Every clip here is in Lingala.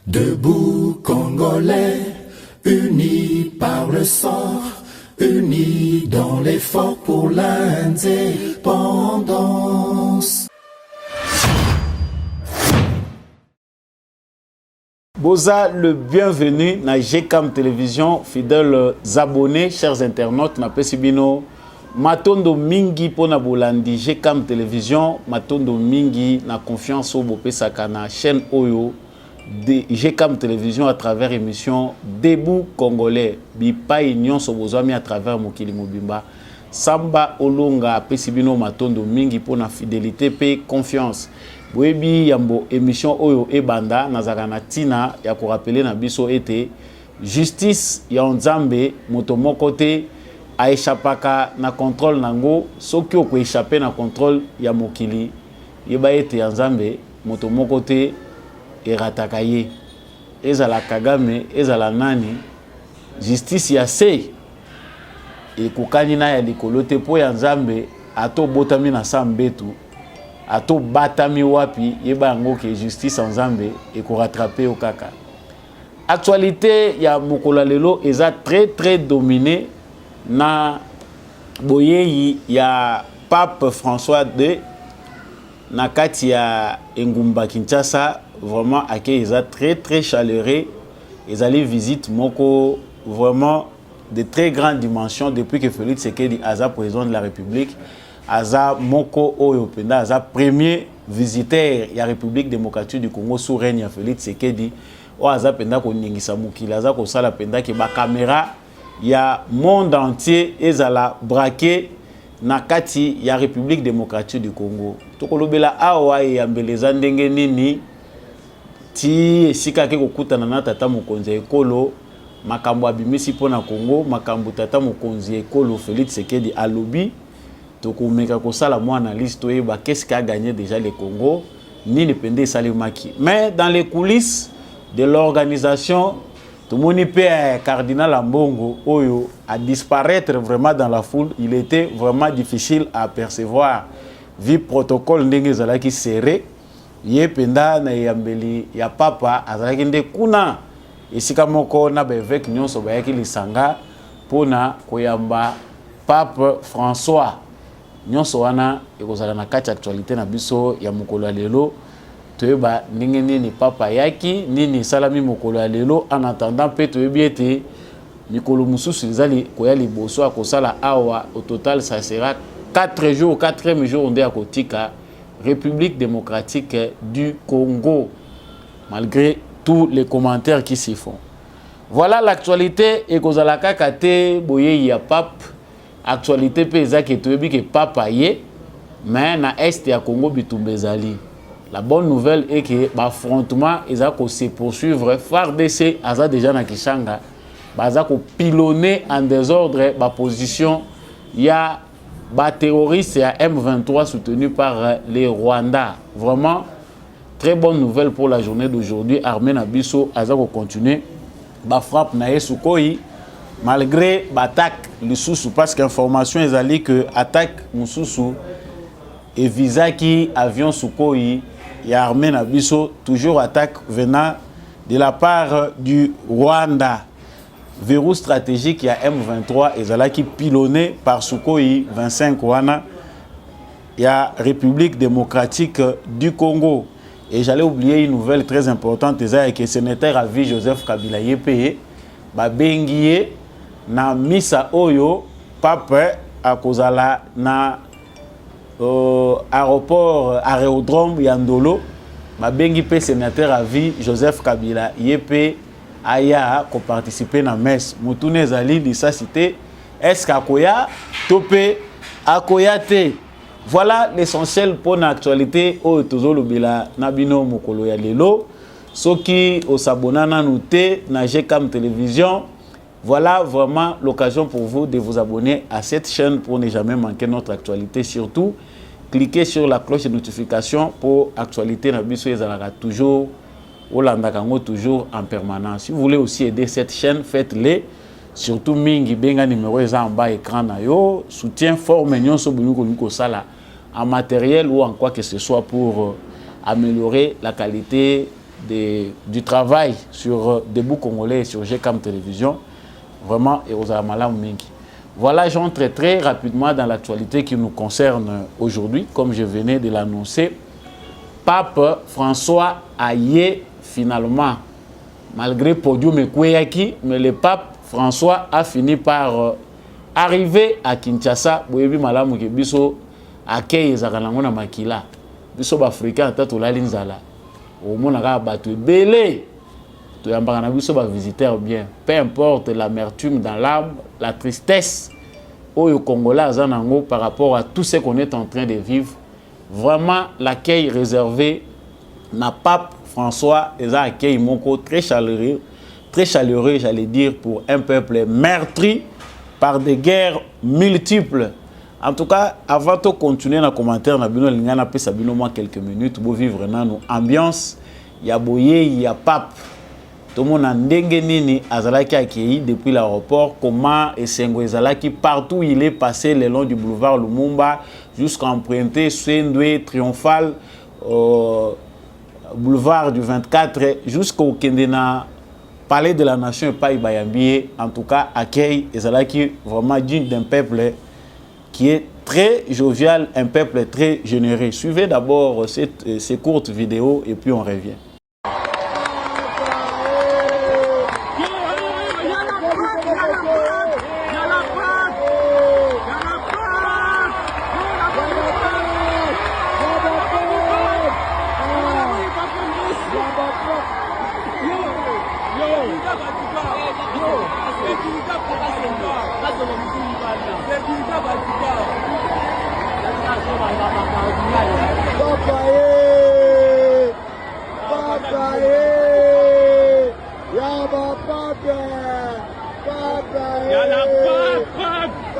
Debout Congolais, unis par le sang, unis dans l'effort pour l'indépendance. Boza, le bienvenu na GCAM Télévision, fidèles abonnés, chers internautes, na Pesibino, Matondo Mingi pona bolandi GCAM Télévision, Matondo Mingi na confiance au Bopesaka na chaîne Oyo de GCAM Télévision à travers émission Debout Congolais, Bipa Union Sobozami à travers Mokili Mobimba, Samba Olonga Pesibino Matondo Mingi pona fidélité pe confiance. Webi yambo émission Oyo Ebanda nazakana tina ya ko rappeler na biso ete justice ya Nzambe moto moko te a échappaka na contrôle nango soki ko échapper na contrôle ya mokili yeba ete ya Nzambe moto moko te erataka ye ezala Kagame ezala nani justice ya se ekokani na ya likolo te po ya Nzambe ato botami na sambetu ato batami wapi yeba yango ke justice en Nzambe et ko rattraper au kaka. Actualité ya mokolo lelo eza très dominé na boyeyi ya Pape François II na kati ya Engumba Kinshasa, vraiment accueil eza très chaleureux. Ezali visite moko vraiment de très grande dimension depuis que Félix Tshisekedi aza président de la République. Aza moko oyo penda aza premier visiteur ya République démocratique du Congo sous règne ya Félix Tshisekedi o aza penda ko ningisa mokili aza ko sala penda ke ba caméra ya monde entier ezala braqué na kati ya République démocratique du Congo to kolobela awa ya mbeleza ndenge nini ti esika ke kokutana na tata mokonzi ekolo makambo abimisi pona Congo makambo tata mokonzi ekolo Félix Tshisekedi alobi. Donc, on a analyse qu'est-ce qu'a gagné déjà le Congo, ni le Pendé Salimaki. Mais dans les coulisses de l'organisation, tout le monde peut cardinal Ambongo Oyo à disparaître vraiment dans la foule. Il était vraiment difficile à percevoir. Vu protocole n'engezala qui serré, yé penda na yambeli ya papa azalaki nde kuna esika moko na bevek nyonso bayaki lisanga pona koyamba Pape François. Nyonso wana ekozala na kati actualité na biso ya mokolo lelo toyeba ndenge nini papa yaki nini salami mokolo lelo en attendant pe toyebi ete mikolo mususu ezali koya liboso akosala awa au total ça sera 4 jours 4e jour nde akotika République démocratique du Congo malgré tous les commentaires qui s'y font. Voilà l'actualité ekozala kaka te boye ya pape. Actualité pesa que tu que papa yé mais na est ya Congo bitumbezali. La bonne nouvelle est que l'affrontement ezako se poursuivre FARDC aza déjà na Kishanga bazako pilonner en désordre ba position ya ba terroriste ya M23 soutenu par les Rwandais. Vraiment très bonne nouvelle pour la journée d'aujourd'hui. Armée na biso azako continuer ba frappe na Esukoi malgré l'attaque Lisusu parce qu'information est allée que attaque Mususu et visa qui avion Sukhoi et armée Nabiso toujours attaque venant de la part du Rwanda. Verrou stratégique il y a M23 et Zala qui pilonné par Sukhoi 25 Rwanda. Il y a République démocratique du Congo. Et j'allais oublier une nouvelle très importante, c'est que le sénateur à vie Joseph Kabila Yepé Babengié na misa oyo pape akozala na aérodrome Yandolo babengi pe sénateur à vie Joseph Kabila Yepé aya ko participer na messe mutune ezali lisasité est-ce akoya topé akoyate. Voilà l'essentiel pour l'actualité oyo tozolobela na bino mokolo ya lelo soki osabonana nuté na GCAM Télévision. Voilà vraiment l'occasion pour vous de vous abonner à cette chaîne pour ne jamais manquer notre actualité. Surtout, cliquez sur la cloche de notification pour actualité. Toujours toujours en permanence. Si vous voulez aussi aider cette chaîne, faites-le. Surtout, Mingi Benga numéro en bas écran. Soutien fort mignon en matériel ou en quoi que ce soit pour améliorer la qualité du travail sur Debout Congolais et sur GCAM Télévision. Vraiment, et aux Amalam Mingi. Voilà, j'entre très rapidement dans l'actualité qui nous concerne aujourd'hui. Comme je venais de l'annoncer, Pape François Aye, finalement, malgré Podium et Kweyaki, mais le pape François a fini par arriver à Kinshasa. Boyebi malamu ke biso akeye zakalango na makila. Biso ba africain tatu la linzala. Au mona ka batu belé. To yambaka na biso ba visiteur bien. Peu importe l'amertume dans l'âme, la tristesse au Congolais azanango par rapport à tout ce qu'on est en train de vivre. Vraiment l'accueil réservé na pape François et un accueil moko très chaleureux, j'allais dire, pour un peuple meurtri par des guerres multiples. En tout cas, avant de continuer dans les commentaires, on a quelques minutes pour vivre dans nos ambiance. Il y a Boye, il y a Pape. Tout le monde a nini azalaki accueilli depuis l'aéroport. Comment et Sengo Ezalaki partout il est passé le long du boulevard Lumumba jusqu'à emprunter Sendwe triomphal. Boulevard du 24 jusqu'au Kendena, Palais de la Nation et Paï Bayambié. En tout cas, accueil Ezalaki vraiment digne d'un peuple qui est très jovial, un peuple très généreux. Suivez d'abord ces courtes vidéos et puis on revient.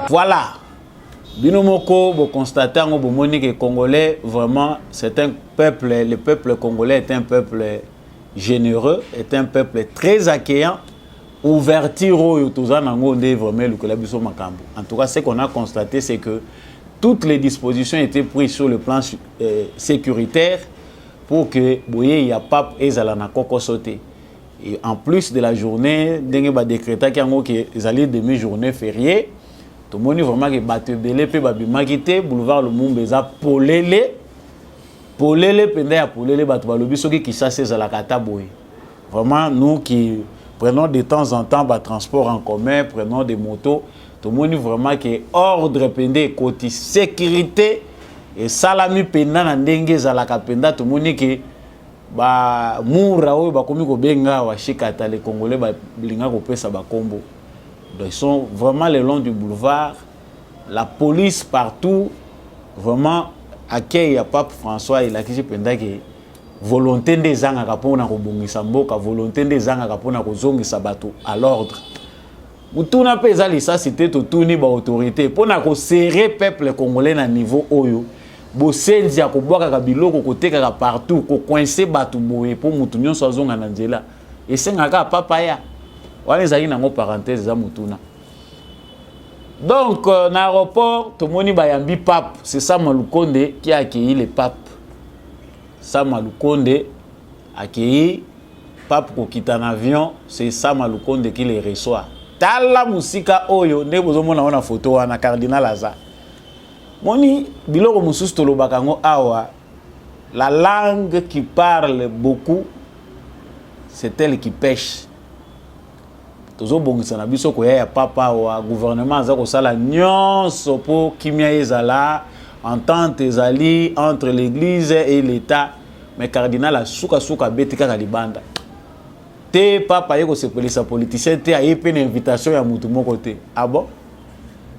Voilà. Binomoko, vous constatez que Congolais, vraiment, c'est un peuple, le peuple congolais est un peuple généreux, est un peuple très accueillant. Ouverture en tout cas, ce qu'on a constaté, c'est que toutes les dispositions étaient prises sur le plan sécuritaire pour que il y a pas ezalana koko sauté. Et en plus de la journée, dengue ba décréta que ezali demi-journée fériée. Tout le monde vraiment que batte belé pe babimagité boulevard Lumumba eza polele penda ya polele bato balobi soki ki chasse ezalaka boye. Vraiment nous qui prenons de temps en temps le transport en commun, prenons des motos. Tout le monde vraiment que ordre pendé côté sécurité et salami penda na ndenge zalaka penda tout le monde que ba mura oyo ba komi ko benga wa shikata les Congolais ba linga ko pesa ba kombo. Donc, ils sont vraiment le long du boulevard, la police partout, vraiment accueille à Pape François et a qui penda que volonté des gens à kapona ko bongisa mboka, volonté des gens à kapona ko zongisa bato à l'ordre. Mutuna pesa lisa c'était totuni ba autorité pona ko serrer peuple congolais na niveau oyo. Bo senzi ya ko boka ka biloko ko teka partout ko coincer bato boye pour mutu nyonso azonga na nzela. Et sengaka papa ya. Voilà une parenthèse. Donc, dans l'aéroport, tout le monde a un pape. C'est Sama Lukonde qui a accueilli le pape. Sama Lukonde a accueilli le pape pour quitter un avion. C'est Sama Lukonde qui le reçoit. Tala musika oyo, ne bozo mona wana photo wana cardinal Aza. Moni biloko mususu tolobaka ngo awa. La langue qui parle beaucoup, c'est elle qui pêche. Tozo bongisa na biso ko ya papa wa gouvernement za ko sala nyonso po kimia ezala entente ezali entre l'église et l'état mais cardinal asuka betika ka libanda te papa yeko se polisa politicien te ayepe na invitation ya mutu moko te ah bon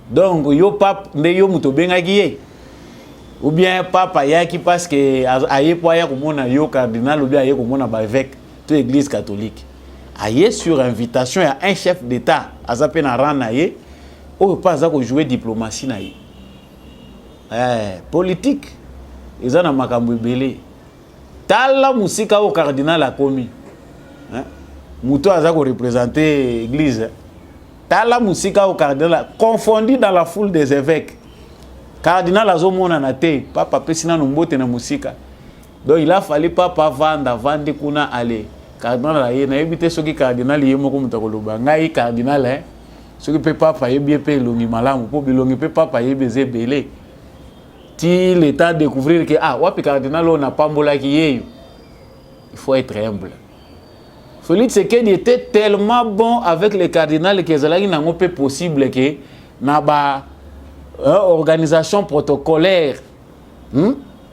donc yo papa nde yo mutu bengaki ye ou bien papa yaki parce que ayepo ya ko mona yo cardinal ou bien aye ko mona ba évêque to église catholique. Aïe sur invitation à un chef d'État, à Zapena Ranaye, ou pas à jouer diplomatie naïe. Politique, ils ont un makambu belé. Tala musika au cardinal a commis. Mouto a représenté l'église. Tala musika au cardinal, confondu dans la foule des évêques. Cardinal a zomona na te, papa pesina numbote na musika. Donc il a fallu papa vendre kuna aller. Cardinal a yé na éviter ce qui cardinal yé moko mutakoloba. Ngai cardinal hein. Ce qui peut papa yé bien payer longi malamu pour bilongi peut papa yé baiser belé. Ti l'état découvrir que ah wapi cardinal on n'a pas mbola qui yé. Il faut être humble. Félix Tshisekedi était tellement bon avec les cardinals que zalaki nango peu possible que na ba organisation protocolaire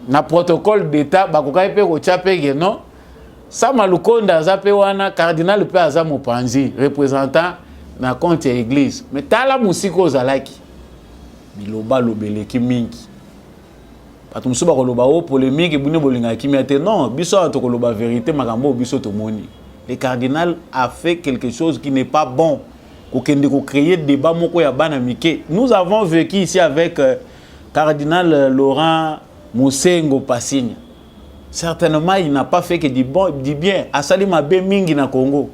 na protocole d'état bakoka pe ko chape que non ça malukonda za pe wana cardinal pe aza mopanzi représentant na compte ya église mais tala musiko zalaki biloba lobeleki mingi bato musu bakoloba o polémique bune bolinga kimia te non biso antokoloba vérité makambo biso tomoni. Le cardinal a fait quelque chose qui n'est pas bon. Créer des débats. Nous avons vécu ici avec cardinal Laurent Moussengo Passigna. Certainement, il n'a pas fait que du bien. Asali mabe mingi na Congo.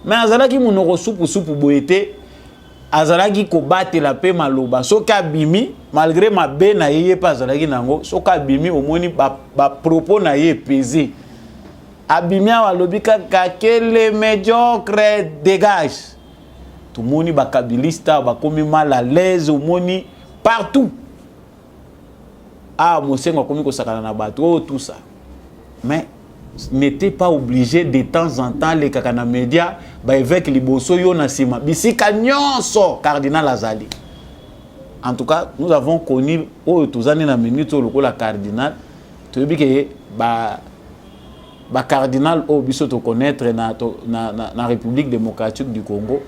Mais azalaki monoko soupu boete. Azalaki ko battre la paix maloba. Soka bimi malgré mabe na yeye pas azalaki nango. Soka bimi omoni ba propos na yeye pesé. Abimia walobika kakele médiocre dégage. Tout le monde ba kabilista ba komi mal à l'aise au moni partout. Ah Mosengo komi ko sakana na bato tout ça. Mais n'était pas obligé de temps en temps les kakana média ba évêque liboso yo na sima. Bisika nyonso cardinal Azali. En tout cas, nous avons connu au tozani na minute lokola cardinal. Tu dis que ba cardinal au biso to connaître na République démocratique du Congo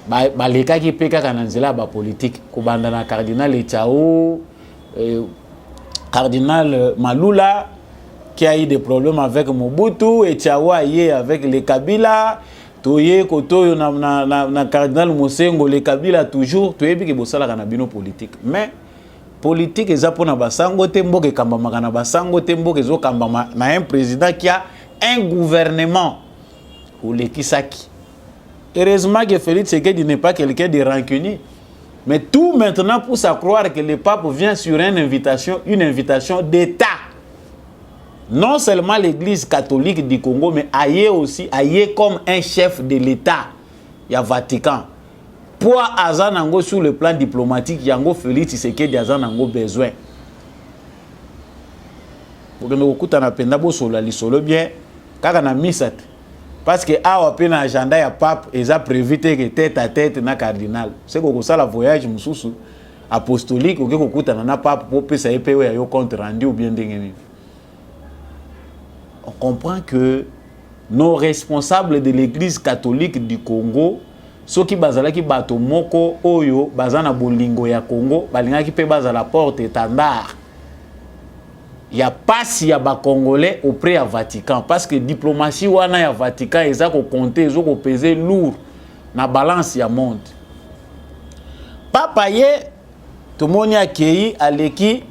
ba leka ki peka kana nzela ba politique ko banda na cardinal Echao cardinal Malula qui a eu des problèmes avec Mobutu Echao aye avec les Kabila toye koto na cardinal Mosengo les Kabila toujours toyebi ke bosala kana bino politique mais politique eza pona basango te mboke kamba makana basango te mboke zo kamba na un président qui a un gouvernement ou le Kisaki. Heureusement que Félix Tshisekedi n'est pas quelqu'un de rancunier. Mais tout maintenant pousse à croire que le pape vient sur une invitation d'État. Non seulement l'église catholique du Congo, mais ailleurs aussi, ailleurs comme un chef de l'État. Il y a Vatican. Pour Azanango sur le plan diplomatique, Yango Félix Tshisekedi Azanango besoin. Pour que nous écoutons la bien, car on a mis ça. Parce que a un agenda ya pape et ça prévu que tête à tête na cardinal. C'est que ça la voyage mususu apostolique ou que écoutons na pape pour que ça ait payé au compte rendu ou bien dingue. On comprend que nos responsables de l'église catholique du Congo ceux qui bazalaki bato moko oyo bazana bolingo ya Congo balingaki pe bazala porte étendard ya pasi ya ba congolais auprès ya Vatican parce que diplomatie wana ya Vatican eza ko compter ezo ko peser lourd na balance ya monde papa ye to moni akei aleki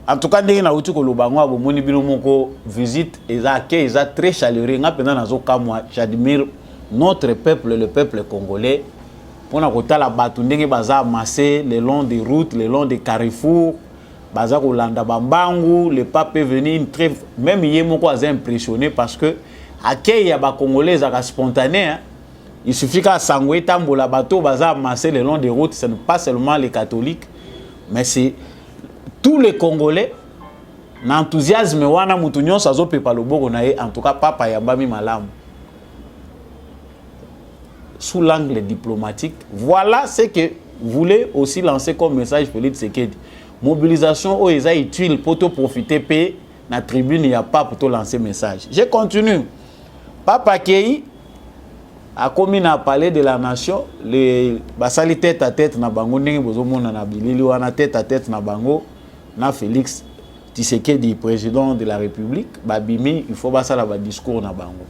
en tout cas ndenge na uti ko lobango abo moni bino moko visite eza très chaleureux nga pena nazo kamwa j'admire notre peuple, le peuple congolais, pour la batundenge baza amassé le long des routes, le long des carrefours, baza kolanda bambangu, le pape est venu très même hier mon quoi impressionné parce que accueil ya ba congolais za spontané hein? Il suffit qu'à sangoué tambola bateau baza amassé le long des routes, ce n'est pas seulement les catholiques mais c'est tous les congolais l'enthousiasme wana mutunyon sazo pepa loboko na en tout cas papa yambami malamu. Sous l'angle diplomatique, voilà ce que voulait aussi lancer comme message Félix Tshisekedi. Mobilisation où ils ont utile pour te profiter paix na tribune, il n'y a pas pour te lancer message. Je continue. Papa Kei a commis à parler de la nation, les basali tête à tête na bango ndenge bozomona na bilili wana tête à tête na bango na Félix Tshisekedi président de la République, babimi il faut basala ba discours na bango.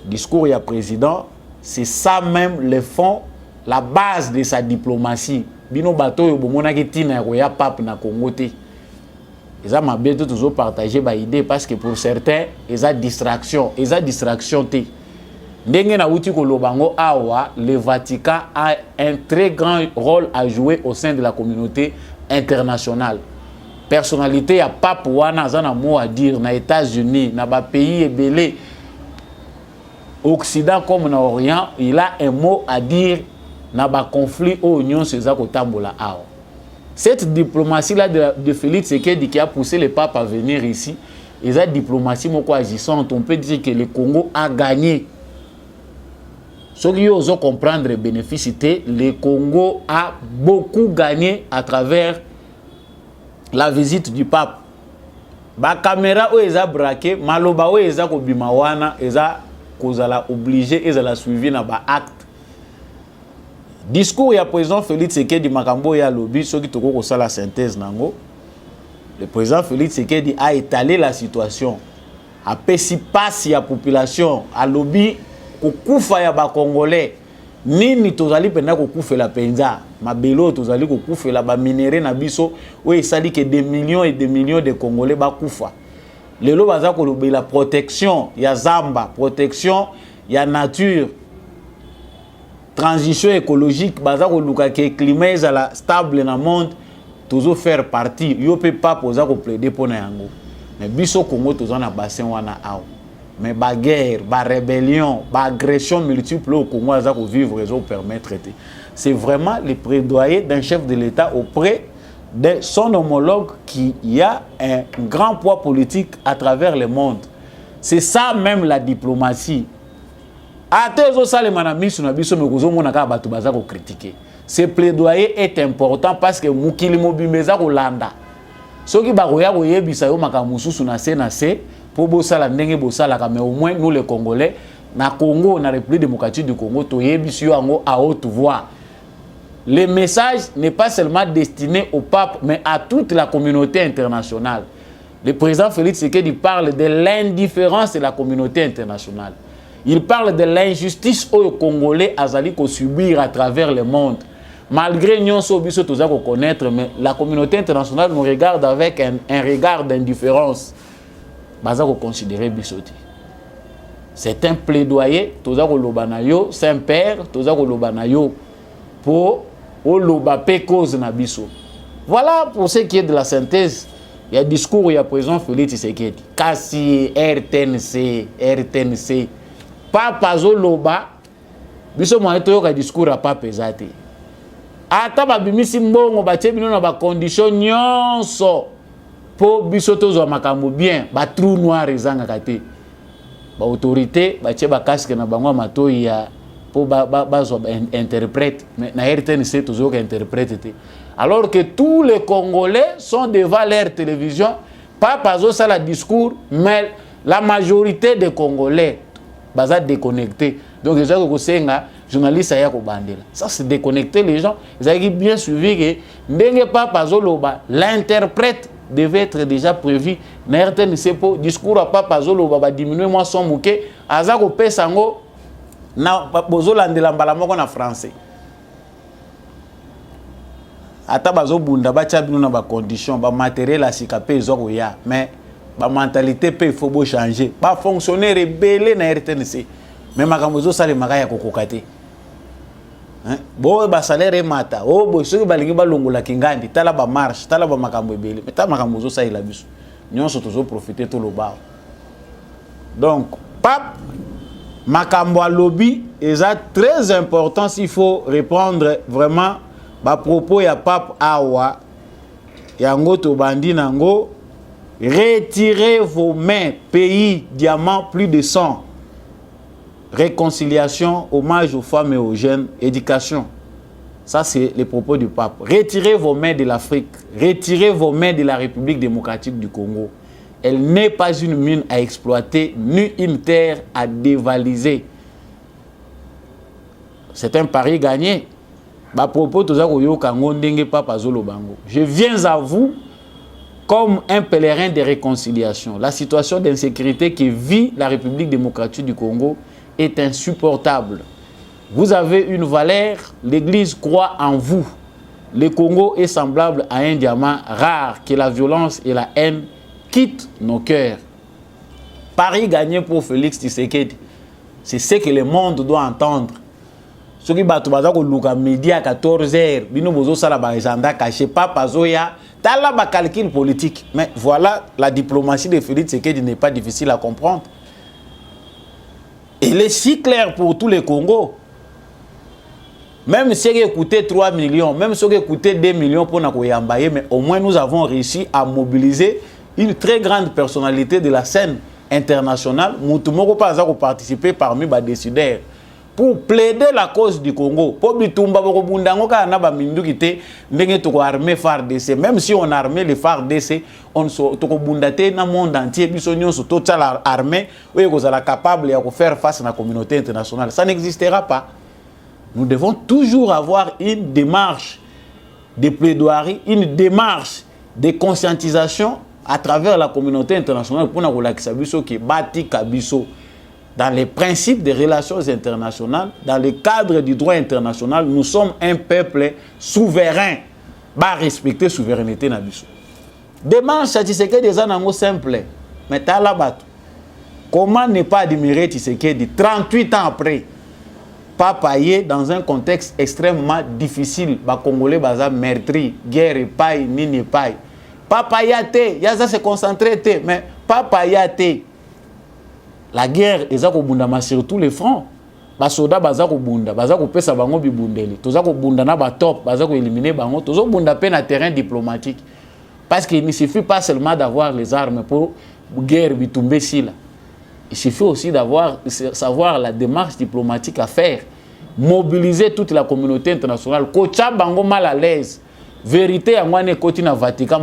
Discours ya président c'est ça même le fond, la base de sa diplomatie. Bino bato yo bomona ki tina ya pape na Congo te. Eza mabeto toujours partager ba idée parce que pour certains, eza distraction te. Ndenge na uti ko lobango awa, le Vatican a un très grand rôle à jouer au sein de la communauté internationale. personnalité ya pape wana azana mot à dire na États-Unis na ba pays ebelé Occident comme na Orient, il a un mot à dire na ba conflit au union seza ko tambola ao. Cette diplomatie là de Félix Tshisekedi qui a poussé le pape à venir ici, et cette diplomatie moko agissante, on peut dire que le Congo a gagné. Ceux qui osent comprendre les bénéfices, le Congo a beaucoup gagné à travers la visite du pape. Ba caméra o eza braqué, maloba o eza ko bimawana, eza kozala obligé, eza suivi na ba acte. Discours ya président Félix Tshisekedi makambo ya lobby, ceux qui toko ko sala synthèse nango. Le président Félix Tshisekedi a étalé la situation. A pesi passe ya population, a lobby kokufa ya ba Congolais. Nini tozali penda kokufela penza, mabelo tozali kokufela ba minéré na biso, o esali que des millions et des millions de Congolais ba kufa. Lelo baza ko lobi la protection ya zamba, protection ya nature, transition écologique, baza ko luka ke climat ezala stable na monde, toujours faire partie. Yo pe pas posa ko plaider pona yango. Mais biso Congo tozana bassin wana ao. Mais ba guerre, ba rébellion, ba agression multiple au Congo za ko vivre réseau permettre. C'est vraiment le plaidoyer d'un chef de l'État auprès de son homologue qui a un grand poids politique à travers le monde. C'est ça même la diplomatie. Ce plaidoyer est important parce que Mukili Mobimeza Rolanda. Ce qui baroya oyebisa yo makamususu na se pour bosala ndenge bosala mais au moins nous les Congolais na Congo na République démocratique du Congo toyebisi yo ango à haute voix. Le message n'est pas seulement destiné au pape mais à toute la communauté internationale. Le président Félix Tshisekedi parle de l'indifférence de la communauté internationale. Il parle de l'injustice aux Congolais azali ko subir à travers le monde. Malgré nous biso toza ko connaître, mais la communauté internationale nous regarde avec un regard d'indifférence. Baza ko considérer bisoti. C'est un plaidoyer toza ko lobana yo, Saint-Père toza ko lobana yo pour o loba pe cause na biso. Voilà pour ce qui est de la synthèse. Il y a discours, il y a président Félix Tshisekedi. Kasi RTNC. Papa Zoloba, biso mo eto ka discours a papa ezate. Ata ba bimisi mbongo ba tebino na ba condition nyonso po biso tozo makambo bien, ba trou noir ezanga kate. Ba autorité ba tie ba casque na bango matoi ya po ba zo interprète, mais na RTNC tozo ka interprète. Alors que tous les Congolais sont devant leur télévision, papa zo ça la discours, mais la majorité des Congolais baza déconnecté. Donc les gens qui sont journalistes aya ko bandela. Ça c'est déconnecter les gens. Ils ont bien suivi que ndenge papa Zoloba l'interprète devait être déjà prévu. Na RTNC po discours à papa Zoloba ba diminuer moi son muke aza ko pesa ngo na bozolandela mbala moko na français. Ata bazo bunda ba tcha bino na ba condition ba matériel asika pe ezoko ya mais ba mentalité pe il faut beau changer ba fonctionnaire rebelle na RTNC mais makamozo sale makaya kokokate hein bo ba salaire mata o bo soki balingi ba longola kingandi tala ba marche tala ba makambo ebele mais ta makamozo sale la biso nyonso tozo profiter to loba. Donc pape makambo a lobby est très important s'il faut répondre vraiment ba propos ya pape awa yango to bandi nango. Retirez vos mains, pays, diamants, plus de sang. Réconciliation, hommage aux femmes et aux jeunes, éducation. Ça, c'est les propos du pape. Retirez vos mains de l'Afrique. Retirez vos mains de la République démocratique du Congo. Elle n'est pas une mine à exploiter, ni une terre à dévaliser. C'est un pari gagné. Je viens à vous comme un pèlerin de réconciliation. La situation d'insécurité que vit la République démocratique du Congo est insupportable. Vous avez une valeur, l'Église croit en vous. Le Congo est semblable à un diamant rare que la violence et la haine quittent nos cœurs. Paris gagné pour Félix Tshisekedi. C'est ce que le monde doit entendre. Ceux qui battent au média à 14h, bino bozo sala ba agenda caché papa zoya T'as là un calcul politique. Mais voilà, la diplomatie de Félix Tshisekedi n'est pas difficile à comprendre. Elle est si claire pour tous les Congos. Même si elle coûtait 3 millions, même si elle coûtait 2 millions pour nous yambaye, mais au moins nous avons réussi à mobiliser une très grande personnalité de la scène internationale. Moutoumoko pas à participer parmi les décideurs pour plaider la cause du Congo. Pour bitumba boko bundango ka na ba mindu kité ndenge to armée FARDC. Même si on a armé les FARDC, on so to ko bundate na monde entier biso nyonso to tsala armée oyo kozala capable ya ko faire face à la communauté internationale. Ça n'existera pas. Nous devons toujours avoir une démarche de plaidoirie, une démarche de conscientisation à travers la communauté internationale pour nous relaxer qui bâtit Kabiso dans les principes des relations internationales, dans le cadre du droit international. Nous sommes un peuple souverain, va respecter la souveraineté Nabiso. Démarche Tshisekedi des anango simple, mais t'as la batte. Comment ne pas admirer Tshisekedi 38 ans après? Papa yé dans un contexte extrêmement difficile, ba Congolais baza meurtri, guerre et paille, nini paille. Papa yate, yaza se concentrer te, mais papa yate. La guerre eza ko bundama sur tous les fronts. Ba soda baza ko bunda, baza ko pesa bango bibundeli. Toza ko bunda na ba top, baza ko éliminer bango, tozo bunda pe na terrain diplomatique. Parce qu'il ne suffit pas seulement d'avoir les armes pour guerre bitumbe sila. Il suffit aussi savoir la démarche diplomatique à faire. Mobiliser toute la communauté internationale. Kocha bango mal à l'aise. Vérité à moi ne koti na Vatican.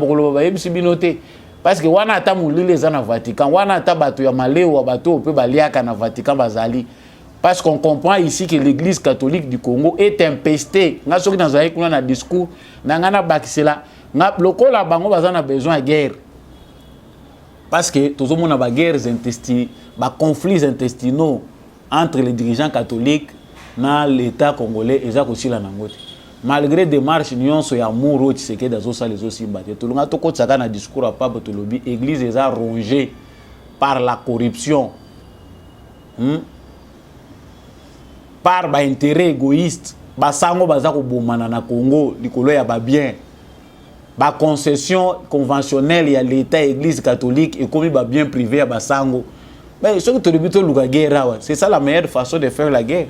Parce que wana ata mulile za na Vatican. Wana ata bato ya maleo bato pe baliaka na Vatican bazali. Parce qu'on comprend ici que l'église catholique du Congo est impestée. Nga soki dans un discours. Nangana bakisela. Nga lokola bango bazana besoin de guerre. Parce que tout le monde a des guerres intestines, des conflits intestinaux entre les dirigeants catholiques et l'État congolais et aussi la Nangote. Malgré des marches, nous sommes amoureux de ce qui est dans les aussi battus. Tout le monde a un discours à Papa Tolobi. L'église est rongée par la corruption, par l'intérêt égoïste. Basango bazako bomana na Congo, likolo ya ba bien. La concession conventionnelle à l'État église catholique et comme il va bien privé à Basango. Mais ce que tu dis la guerre, c'est ça la meilleure façon de faire la guerre.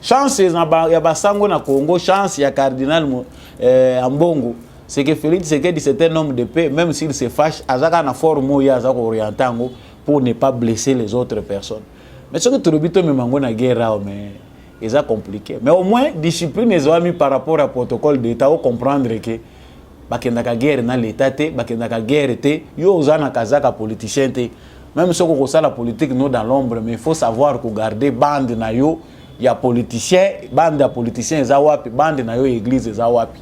Chance il y a Basango na Congo, chance il y a cardinal Ambongo. C'est que Félix Tshisekedi c'est un homme de paix, même s'il se fâche, azaka na forme ya azaka orientango pour ne pas blesser les autres personnes. Mais ce que tu dis me mango na guerre mais c'est compliqué. Mais au moins discipline les amis par rapport au protocole d'État ou comprendre que bakendaka guerre na l'état te bakendaka guerre te yo ozana kazaka politicien te même si on la politique nous dans l'ombre mais il faut savoir que garder bande na yo ya politicien bande ya politicien za wapi bande na yo église za wapi.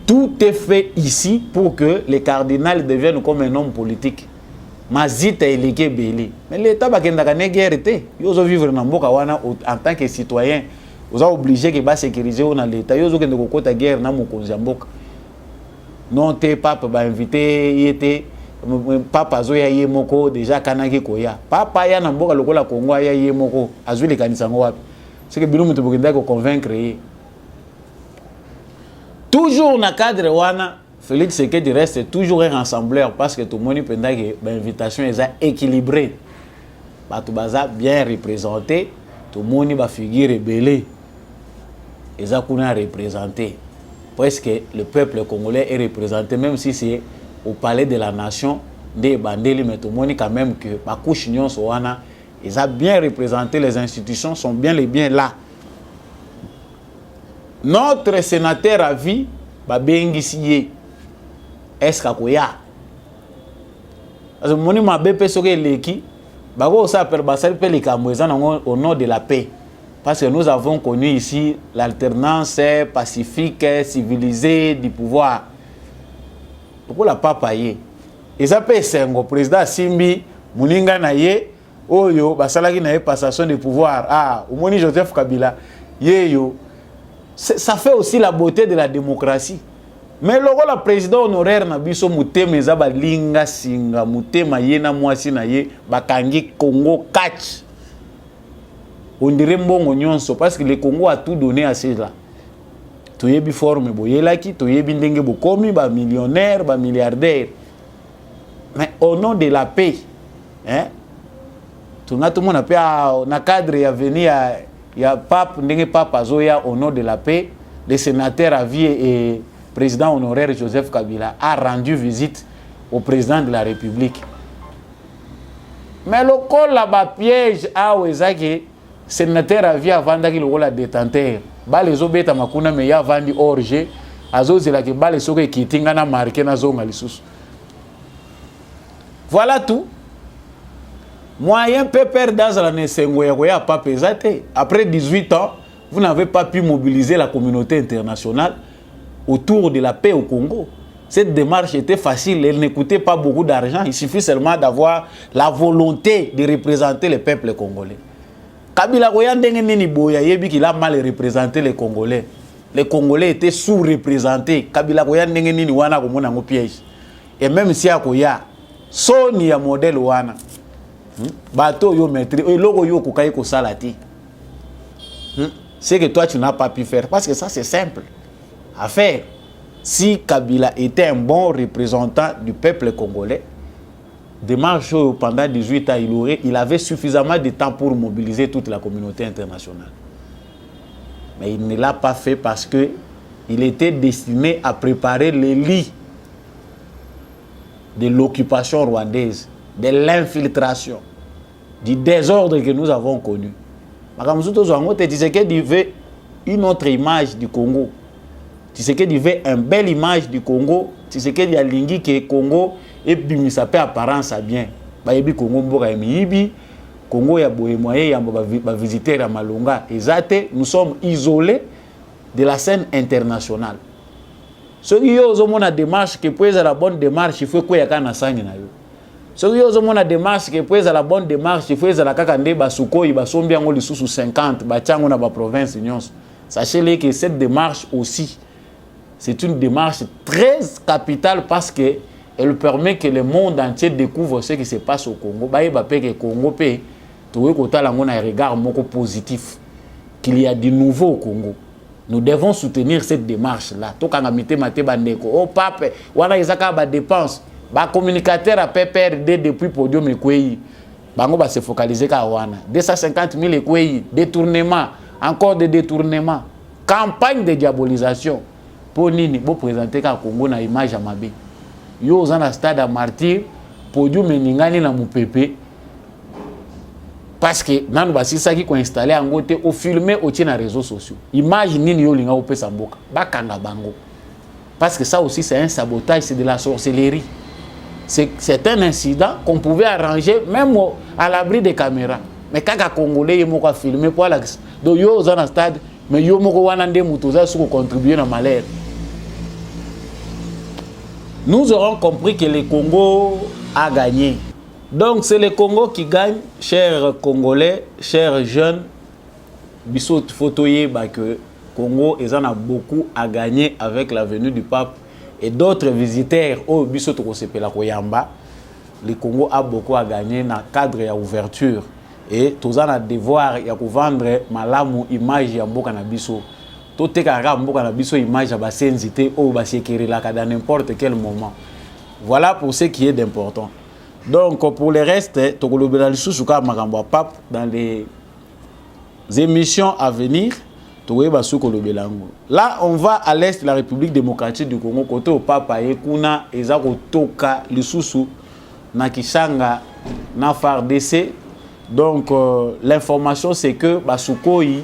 Tout est fait ici pour que le cardinal devienne comme un homme politique. Mazita eleke beli mais l'état bakendaka ne guerre te yo zo vivre na mboka wana en tant que citoyen. Vous êtes obligé de sécuriser dans l'État. Vous avez de la guerre dans Mokonzamboka. Non, te papa va inviter, papa zoya yemoko déjà kanaki koya. Papa ya na mboka lokola Congo ya yemoko azuli kanisango wapi. C'est que bino mutu bokenda ko convaincre. Toujours na cadre wana Félix Tshisekedi reste toujours un rassembleur parce que tout le monde penda que l'invitation est équilibrée. Batu baza bien représenté, tout le monde va figure belé. Ils ont représenté. Presque le peuple congolais est représenté, même si c'est au palais de la nation, des bandeli, mais tout le monde quand même que ils ont bien représenté, les institutions sont bien les biens là. Notre sénateur à vie, Babengisiye, Eskakoya. Parce que mon nom BP Soke Leki, Bago ça per basal pe les au nom de la paix. Parce que nous avons connu ici l'alternance pacifique, civilisée du pouvoir. Pourquoi la pas payé? Et ça peut être un président Simbi, Mouninga Naye, Oyo, Basalaki Naye, passation de pouvoir. Ah, Oumoni Joseph Kabila, Yeyo. Ça fait aussi la beauté de la démocratie. Mais le président honoraire Nabiso Mouteme Zaba Linga Singa, Moutema Yena Mwasi Naye, Bakangi Congo catch. On dirait bon nyonso parce que le Congo a tout donné à ces là. toyebi forme boyelaki, toyebi ndenge bokomi, ba millionnaire, ba milliardaire. Mais au nom de la paix, hein, tout le monde a pu, na cadre ya venir, il y a pape, ndenge pape azoya au nom de la paix, le sénateur à vie et président honoraire Joseph Kabila a rendu visite au président de la République. Mais le col là-bas piège à Ouezaki, sénateur à vie avant qu'il le la détenteur. Bah les obéta makuna mais ya vandi orge, azozela ke ba les soke kitinga na marqué na zonga lisusu. Voilà tout. Moyen peut perdre dans la Nessengoya pas pesate. Après 18 ans, vous n'avez pas pu mobiliser la communauté internationale autour de la paix au Congo. Cette démarche était facile, elle ne coûtait pas beaucoup d'argent. Il suffit seulement d'avoir la volonté de représenter le peuple congolais. Kabila qu'il a mal représenté les Congolais. Les Congolais étaient sous-représentés. Kabila piège. Et même si Akoya, Sony ya modèle wana. Bateau yo maîtrise, logo yo kokai ko salati. C'est que toi tu n'as pas pu faire parce que ça c'est simple à faire. Si Kabila était un bon représentant du peuple congolais, démarche pendant 18 ans, il avait suffisamment de temps pour mobiliser toute la communauté internationale. Mais il ne l'a pas fait parce que il était destiné à préparer les lits de l'occupation rwandaise, de l'infiltration, du désordre que nous avons connu. Tshisekedi veut une autre image du Congo. Tshisekedi veut une belle image du Congo. Tshisekedi a lingi que Congo et bimi ça peut apparence à bien. Ba yebi Congo mboka yemi Congo ya boye moyen ya ba visiter à Malonga. Exacte, nous sommes isolés de la scène internationale. Ceux qui ont une démarche qui peut être la bonne démarche, il faut que yakana sangi na yo. Ceux qui ont une démarche qui peut être la bonne démarche, il faut que la kakande basukoi basombi ngo lisusu 50 ba tiango na ba province nyonso. Sachez-le que cette démarche aussi c'est une démarche très capitale parce que elle permet que le monde entier découvre ce qui se passe au Congo. Baïba pe que Congo pe towe kota lango na regard moko positif qu'il y a du nouveau au Congo. Nous devons soutenir cette démarche-là. Tokanga mite mate bandeko. Oh pape, wana izaka ba dépense. Ba communicateur a PPRD depuis podium ekweyi. Bango ba se focaliser ka wana. 250 000 ekweyi, détournement, encore des détournements, campagne de diabolisation. Pour nini bo présenter ka Congo na image à mabe. Yo zana stade à martyr, podium ningani na mupepe. Parce que nanu basisa qui ko installer en côté au filmer au tien réseaux sociaux. Image nini yo linga ope samboka. Bakanga bango. Parce que ça aussi c'est un sabotage, c'est de la sorcellerie. C'est un incident qu'on pouvait arranger même à l'abri des caméras. Mais quand les Congolais ont filmé pour la donc yo zana stade mais yo moko wana nde mutoza su contribuer na malheur. Nous aurons compris que le Congo a gagné. Donc c'est le Congo qui gagne, chers Congolais, chers jeunes. Bissot photoyer que Congo en a beaucoup à gagner avec la venue du pape et d'autres visiteurs au Bissot Kosepela Koyamba. Le Congo a beaucoup à gagner dans le cadre de l'ouverture. Et tous en a devoir ya vendre malamu image ya mboka na biso. Tout est carré mboka na biso image ya basenzité ou basekerela dans n'importe quel moment. Voilà pour ce qui est d'important. Donc pour le reste, dans les émissions à venir, là on va à l'est de la République démocratique du Congo, côté au Papa Ekuna, Ezako Toka, Lisusu, Nakishanga, na FARDC. Donc l'information c'est que Basukoi,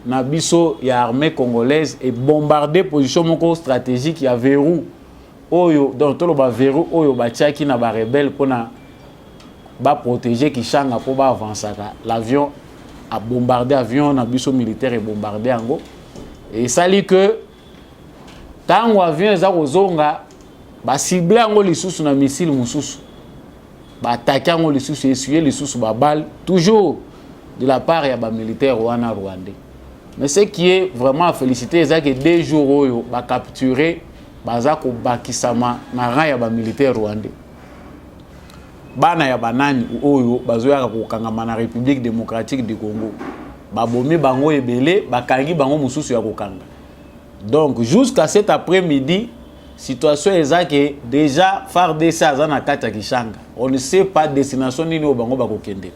Nabiso, y a armée congolaise et bombardé position moko stratégique, il y a verrou. Oyo donc tout le ba verrou oyo ba tchaki na ba rebelle pour na ba protéger Kishanga pour ba avancer. L'avion a bombardé avion na biso militaire et bombardé ango et ça dit que tango avion za kozonga ba cibler ango lisusu na missile mususu ba attaquer ango lisusu essuyer lisusu ba balle toujours de la part ya ba militaire wana rwandais. Mais ce qui est vraiment à féliciter c'est que 2 jours oyo ba capturer bazako bakisama na rang ya ba militaire rwandais. Bana ya banani oyo bazoyaka kokangama na République démocratique du Congo. Babomi bango ebele, bakangi bango mususu ya kokanga. Donc jusqu'à cet après-midi, situation est que déjà FARDC azana kata Kishanga. On ne sait pas destination ni au bango bakokende.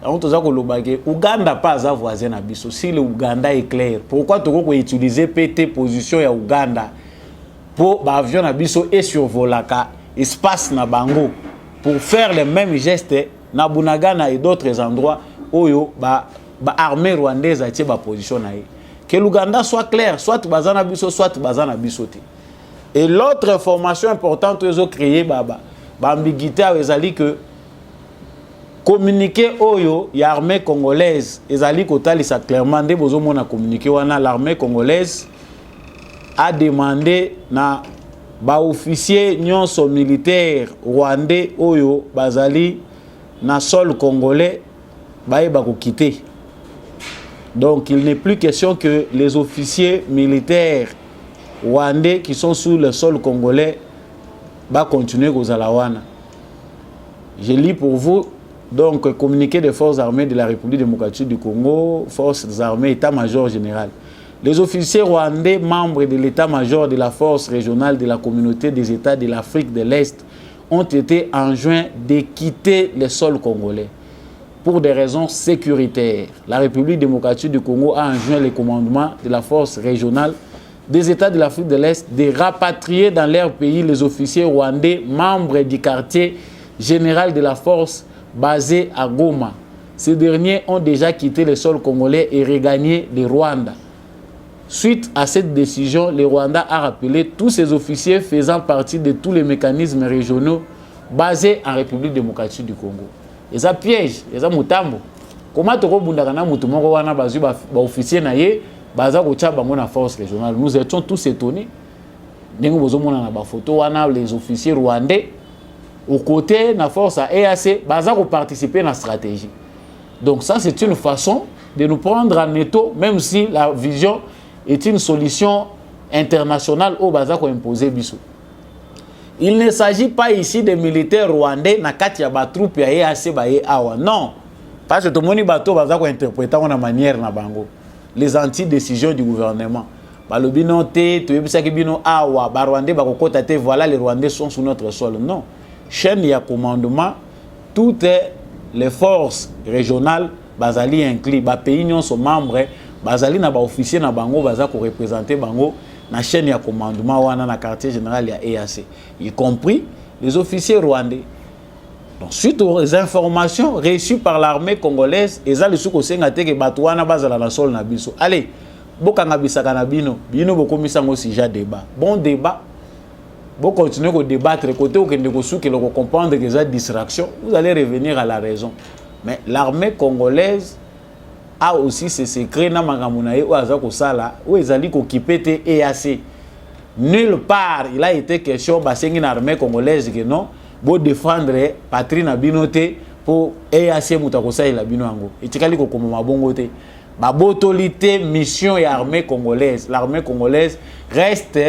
On toza ko lobake Uganda pas à voisin na biso. Si le Uganda est clair, pourquoi tu ko utiliser PT position ya Uganda pour ba avion na biso et survolaka espace na bango pour faire les mêmes gestes na Bunagana et d'autres endroits oyo ba armée rwandaise a tie ba position na ye. Que l'Ouganda soit clair, soit bazana biso, soit bazana bisoté. Et l'autre information importante qu'ils ont créé, ambiguïté ezali que communiquer oyo y armée congolaise, ezali kotali ça clairement de bozo mona communiquer wana l'armée congolaise a demandé na ba officier nyonso militaire rwandais oyo bazali na sol congolais ba ko quitter. Donc il n'est plus question que les officiers militaires rwandais qui sont sur le sol congolais va continuer aux Alawana. Je lis pour vous donc communiqué des forces armées de la République démocratique du Congo, forces armées, état-major général. Les officiers rwandais, membres de l'état-major de la force régionale de la communauté des États de l'Afrique de l'Est, ont été enjoints de quitter le sol congolais. Pour des raisons sécuritaires, la République démocratique du Congo a enjoint le commandement de la force régionale des États de l'Afrique de l'Est de rapatrier dans leur pays les officiers rwandais membres du quartier général de la force basé à Goma. Ces derniers ont déjà quitté le sol congolais et regagné le Rwanda. Suite à cette décision, le Rwanda a rappelé tous ces officiers faisant partie de tous les mécanismes régionaux basés en République démocratique du Congo. Et ça piège, et ça mutambo. Comment tu as mutu moko wana bazu ba officier na ye baza ko tcha bango na force régionale. Nous étions tous étonnés. Ndenge bozo mona na ba photo wana les officiers rwandais aux côtés de la force à EAC baza ko participer à la stratégie. Donc ça c'est une façon de nous prendre en étau, même si la vision est une solution internationale au baza ko imposer biso. Il ne s'agit pas ici des militaires rwandais na kati ya ba troupe ya EAC ba ye awa. Non. Parce que tout le monde bateau baza ko interpréter na manière na bango. Les anti-décisions du gouvernement. Ba le bino te, to yebisa ki bino awa, ba rwandais ba ko kota te, voilà les rwandais sont sur notre sol. Non. Chaîne ya commandement, toutes les forces régionales bazali inclus, ba pays nyon sont membres, bazali na ba officier na bango baza ko représenter bango na chaîne ya commandement wana na quartier général ya EAC, y compris les officiers rwandais. Donc suite aux informations reçues par l'armée congolaise, ezali suko senga te ke bato wana bazala na sol na biso. Allez, bokanga bisaka na bino, bino bokomisa ngo sujet débat. Bon débat. Vous continuez à débattre, côté où vous comprendre que c'est distraction, vous allez revenir à la raison. Mais l'armée congolaise a aussi ses secrets dans Magamunaï ou Azakosala, où ils allaient occuper EAC. Nulle part il a été question de l'armée congolaise que non, pour défendre patrie na binote pour EAC mutakosa la binango. Et tu as comme mabongote. Ma botolité mission et armée congolaise. L'armée congolaise reste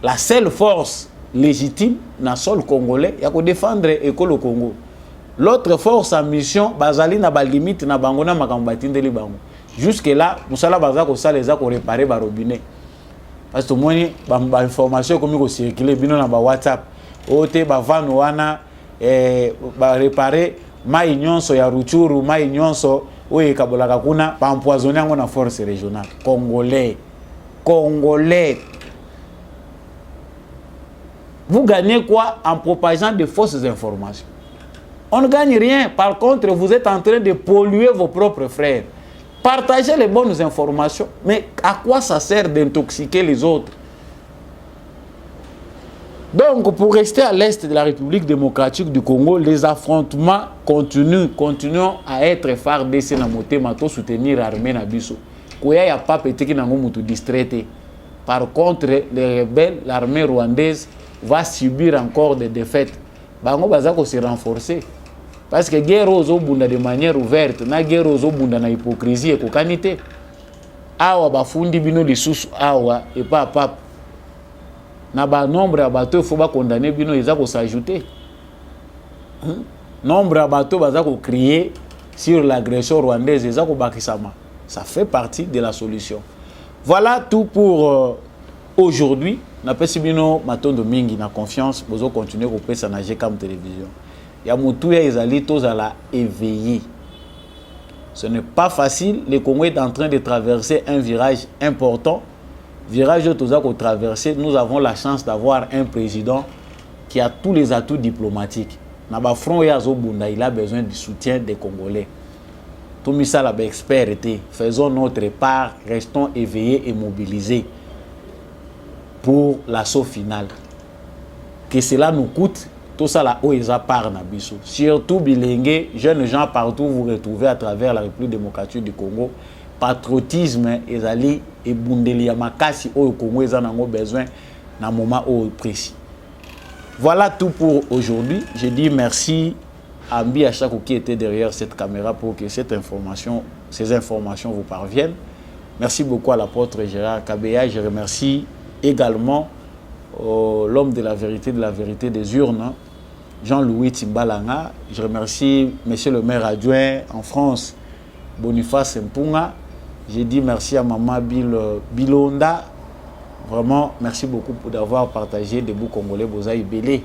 la seule force légitime dans le sol congolais il y a que défendre le Congo. L'autre force en mission bazali na ba limite na bango na makambo batindeli bango. Jusque là musala baza ko sala eza ko réparer ba robinet. Parce que moi ba information comme ko circuler bino na ba WhatsApp ote ba vano wana ba réparer mai nyonso ya Ruchuru mai nyonso oye kabolaka kuna ba empoisonner ngo na force régionale congolais. Vous gagnez quoi en propageant de fausses informations? On ne gagne rien. Par contre, vous êtes en train de polluer vos propres frères. Partagez les bonnes informations. Mais à quoi ça sert d'intoxiquer les autres? Donc, pour rester à l'est de la République démocratique du Congo, les affrontements continuent à être FARDC na motema to soutenir l'armée na biso. Koya ya pas pété ki nango mutu distraité. Par contre, les rebelles, l'armée rwandaise va subir encore des défaites. Bango bazako se renforcer. Parce que guerre aux obunda de manière ouverte, na guerre aux obunda na hypocrisie et kokanité. Awa bafundi bino lisusu awa et pas pap. Na ba nombre ya bateau faut ba condamner bino ezako s'ajouter. Nombre ya bateau bazako crier sur l'agression rwandaise ezako bakisama. Ça fait partie de la solution. Voilà tout pour aujourd'hui. Na pesi bino matondo mingi na confiance bozo continuer ko pesa na GCAM télévision. Ya mutu ya ezali tozala éveillé. Ce n'est pas facile, le Congo est en train de traverser un virage important. Virage que nous avons traversé, nous avons la chance d'avoir un président qui a tous les atouts diplomatiques. Naba front ya Zobunda, il a besoin du soutien des Congolais. Tout ça la experté. Faisons notre part, restons éveillés et mobilisés pour l'assaut final. Que cela nous coûte, tout ça là, OESA part na biso. Surtout bilingue, jeunes gens partout, vous retrouvez à travers la République démocratique du Congo. Patriotisme, ezali et bundeli makasi au Congo, ils en ont besoin dans un moment précis. Voilà tout pour aujourd'hui. Je dis merci à Mbi Achakou qui était derrière cette caméra pour que ces informations vous parviennent. Merci beaucoup à l'apôtre Gérard Kabeya. Je remercie également l'homme de la vérité des urnes, Jean-Louis Timbalanga. Je remercie monsieur le maire adjoint en France, Boniface Mpunga. J'ai dit merci à maman Bilonda. Vraiment, merci beaucoup pour d'avoir partagé des bouts congolais Bozaï Belé.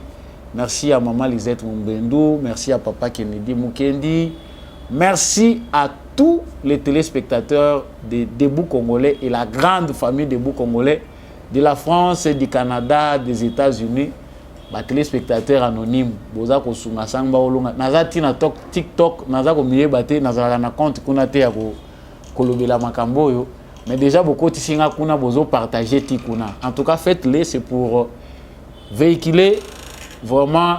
Merci à maman Lisette Mumbendou. Merci à papa Kennedy Mukendi. Merci à tous les téléspectateurs des bouts congolais et la grande famille des bouts congolais de la France, du Canada, des États-Unis. Les téléspectateurs anonymes, boza ko sunga sangba olunga. Nazati na TikTok, naza ko miye bate, nazala na compte kuna te ya ko lobela makambo yo. Mais déjà beaucoup de singa kuna bozo partager tikuna. En tout cas, faites-le, c'est pour véhiculer vraiment